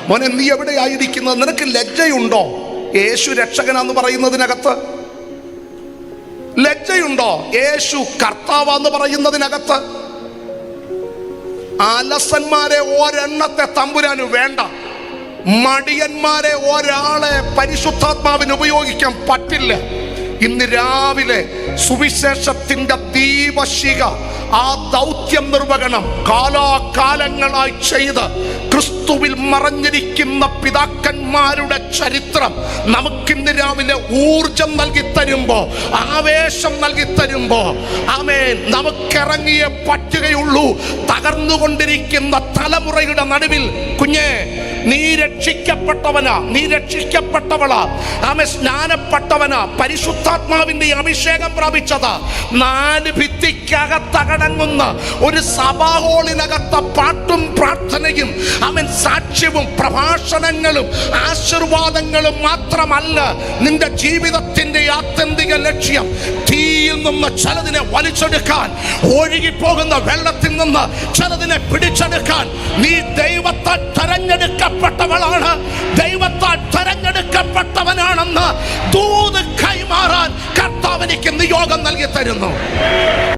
മോനെ, നീ എവിടെയായിരിക്കുന്നത്? നിനക്ക് ലജ്ജയുണ്ടോ യേശു രക്ഷകനാന്ന് പറയുന്നതിനകത്ത്? ലജ്ജയുണ്ടോ യേശു കർത്താവാന്ന് പറയുന്നതിനകത്ത്? അലസന്മാരെ ഒരെണ്ണത്തെ തമ്പുരാന് വേണ്ട. മടിയന്മാരെ ഒരാളെ പരിശുദ്ധാത്മാവിന് ഉപയോഗിക്കാൻ പറ്റില്ല. ഇന്ന് രാവിലെ സുവിശേഷത്തിന്റെ ദീപശിഖ, ആ ദൗത്യം നിർവഹണം കാലാകാലങ്ങളായി ചെയ്ത് ക്രിസ്തുവിൽ മറഞ്ഞിരിക്കുന്ന പിതാക്കന്മാരുടെ ചരിത്രം നമുക്കിന്ന് രാവിലെ ഊർജം നൽകി തരുമ്പോ, ആവേശം നൽകി തരുമ്പോ, ആമേൻ, നമുക്കിറങ്ങിയേ പറ്റുകയുള്ളൂ. തകർന്നുകൊണ്ടിരിക്കുന്ന തലമുറയുടെ നടുവിൽ കുഞ്ഞേ, നീ രക്ഷിക്കപ്പെട്ടവനാ, നീ രക്ഷിക്കപ്പെട്ടവളാ, ആമേ, സ്നാനപ്പെട്ടവനാ, പരിശുദ്ധാത്മാവിന്റെ അഭിഷേകം പ്രാപിച്ചതാ. 4 ഭിത്തിക്കകത്തകടങ്ങുന്ന ഒരു സഭാഹോളിനകത്ത പാട്ടും പ്രാർത്ഥനയും, ആമേൻ, സാക്ഷ്യവും പ്രഭാഷണങ്ങളും ആശീർവാദങ്ങളും മാത്രമല്ല നിന്റെ ജീവിതത്തിന്റെ ആത്യന്തിക ലക്ഷ്യം. തീയിൽ നിന്ന് ചിലതിനെ വലിച്ചെടുക്കാൻ, ഒഴുകിപ്പോകുന്ന വെള്ളത്തിൽ നിന്ന് ചിലതിനെ പിടിച്ചെടുക്കാൻ നീ ദൈവത്താൽ തെരഞ്ഞെടുക്കപ്പെട്ടവളാണ്, ദൈവത്താൽ തെരഞ്ഞെടുക്കപ്പെട്ടവനാണെന്ന് ദൂത് കൈമാറാൻ കർത്താവ് എനിക്ക് നിയോഗം നൽകി തരുന്നു.